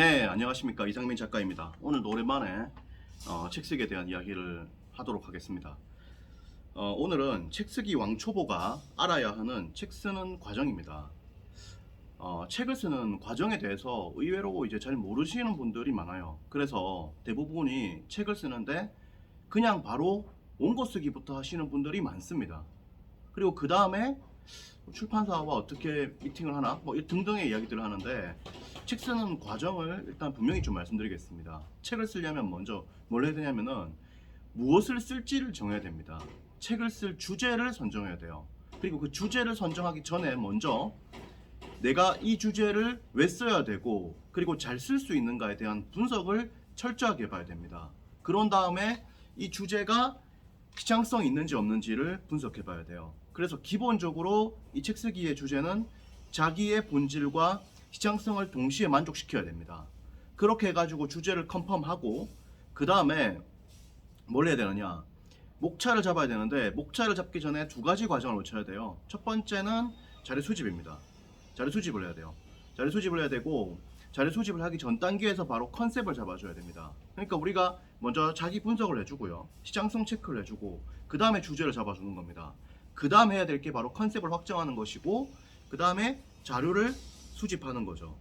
네, 안녕하십니까. 이상민 작가입니다. 오늘도 오랜만에 책 쓰기에 대한 이야기를 하도록 하겠습니다. 오늘은 책 쓰기 왕초보가 알아야 하는 책 쓰는 과정입니다. 책을 쓰는 과정에 대해서 의외로 이제 잘 모르시는 분들이 많아요. 그래서 대부분이 책을 쓰는데 그냥 바로 원고 쓰기부터 하시는 분들이 많습니다. 그리고 그 다음에 출판사와 어떻게 미팅을 하나 뭐 등등의 이야기들을 하는데, 책 쓰는 과정을 일단 분명히 좀 말씀드리겠습니다. 책을 쓰려면 먼저 뭘 해야 되냐면은 무엇을 쓸지를 정해야 됩니다. 책을 쓸 주제를 선정해야 돼요. 그리고 그 주제를 선정하기 전에 먼저 내가 이 주제를 왜 써야 되고 그리고 잘 쓸 수 있는가에 대한 분석을 철저하게 해봐야 됩니다. 그런 다음에 이 주제가 시장성이 있는지 없는지를 분석해 봐야 돼요. 그래서 기본적으로 이 책 쓰기의 주제는 자기의 본질과 시장성을 동시에 만족시켜야 됩니다. 그렇게 해가지고 주제를 컨펌하고 그 다음에 뭘 해야 되느냐, 목차를 잡아야 되는데, 목차를 잡기 전에 두 가지 과정을 거쳐야 돼요. 첫 번째는 자료 수집입니다. 자료 수집을 해야 돼요. 자료 수집을 해야 되고, 자료 수집을 하기 전 단계에서 바로 컨셉을 잡아줘야 됩니다. 그러니까 우리가 먼저 자기 분석을 해주고요, 시장성 체크를 해주고, 그 다음에 주제를 잡아주는 겁니다. 그 다음 해야 될 게 바로 컨셉을 확정하는 것이고, 그 다음에 자료를 수집하는 거죠.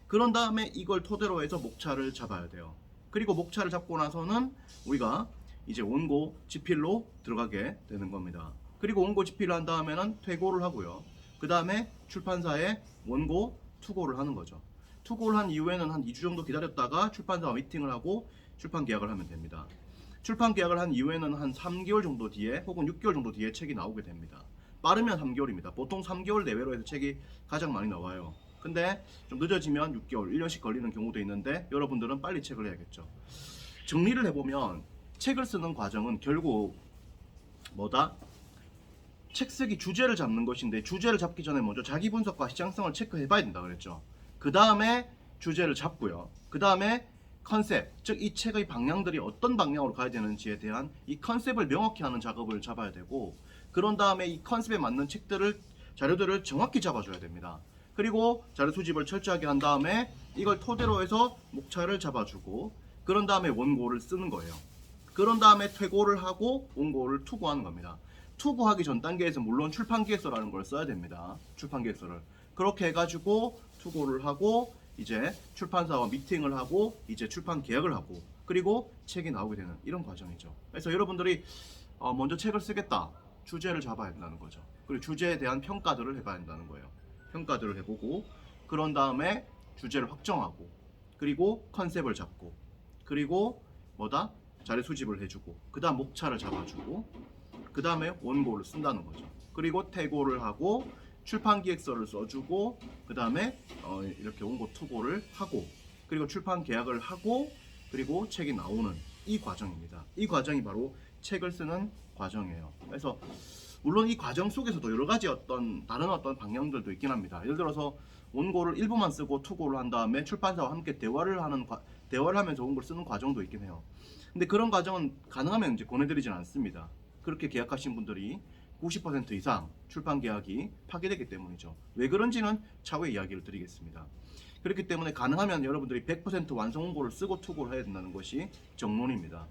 그런 다음에 이걸 토대로 해서 목차를 잡아야 돼요. 그리고 목차를 잡고 나서는 우리가 이제 원고 집필로 들어가게 되는 겁니다. 그리고 원고 집필을 한 다음에는 퇴고를 하고요. 그 다음에 출판사에 원고 투고를 하는 거죠. 투고를 한 이후에는 한 2주 정도 기다렸다가 출판사와 미팅을 하고 출판 계약을 하면 됩니다. 출판 계약을 한 이후에는 한 3개월 정도 뒤에 혹은 6개월 정도 뒤에 책이 나오게 됩니다. 빠르면 3개월입니다. 보통 3개월 내외로 해서 책이 가장 많이 나와요. 근데 좀 늦어지면 6개월, 1년씩 걸리는 경우도 있는데 여러분들은 빨리 책을 해야겠죠. 정리를 해보면 책을 쓰는 과정은 결국 뭐다? 책 쓰기 주제를 잡는 것인데, 주제를 잡기 전에 먼저 자기 분석과 시장성을 체크해 봐야 된다 그랬죠. 그 다음에 주제를 잡고요. 그 다음에 컨셉, 즉 이 책의 방향들이 어떤 방향으로 가야 되는지에 대한 이 컨셉을 명확히 하는 작업을 잡아야 되고, 그런 다음에 이 컨셉에 맞는 책들을, 자료들을 정확히 잡아줘야 됩니다. 그리고 자료 수집을 철저하게 한 다음에 이걸 토대로 해서 목차를 잡아주고, 그런 다음에 원고를 쓰는 거예요. 그런 다음에 퇴고를 하고 원고를 투고하는 겁니다. 투고하기 전 단계에서 물론 출판기획서라는 걸 써야 됩니다. 출판기획서를. 그렇게 해가지고 투고를 하고 이제 출판사와 미팅을 하고 이제 출판 계약을 하고 그리고 책이 나오게 되는 이런 과정이죠. 그래서 여러분들이 먼저 책을 쓰겠다. 주제를 잡아야 된다는 거죠. 그리고 주제에 대한 평가들을 해봐야 한다는 거예요. 평가들을 해보고 그런 다음에 주제를 확정하고 그리고 컨셉을 잡고 그리고 뭐다? 자료 수집을 해주고 그 다음 목차를 잡아주고 그 다음에 원고를 쓴다는 거죠. 그리고 퇴고를 하고 출판기획서를 써주고 그 다음에 이렇게 원고 투고를 하고 그리고 출판 계약을 하고 그리고 책이 나오는 이 과정입니다. 이 과정이 바로 책을 쓰는 과정이에요. 그래서 물론 이 과정 속에서도 여러 가지 다른 방향들도 있긴 합니다. 예를 들어서 원고를 일부만 쓰고 투고를 한 다음에 출판사와 함께 대화를 하면서 원고를 쓰는 과정도 있긴 해요. 근데 그런 과정은 가능하면 이제 권해드리진 않습니다. 그렇게 계약하신 분들이 90% 이상 출판 계약이 파기되기 때문이죠. 왜 그런지는 차후에 이야기를 드리겠습니다. 그렇기 때문에 가능하면 여러분들이 100% 완성 원고를 쓰고 투고를 해야 된다는 것이 정론입니다.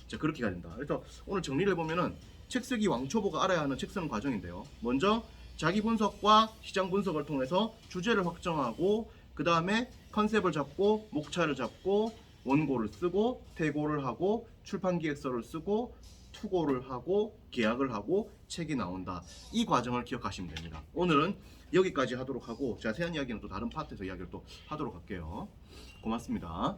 자, 그렇게 가야 된다. 그래서 오늘 정리를 해보면은 책 쓰기 왕초보가 알아야 하는 책 쓰는 과정인데요. 먼저 자기 분석과 시장 분석을 통해서 주제를 확정하고 그 다음에 컨셉을 잡고 목차를 잡고 원고를 쓰고 퇴고를 하고 출판기획서를 쓰고 투고를 하고 계약을 하고 책이 나온다. 이 과정을 기억하시면 됩니다. 오늘은 여기까지 하도록 하고 자세한 이야기는 또 다른 파트에서 이야기를 또 하도록 할게요. 고맙습니다.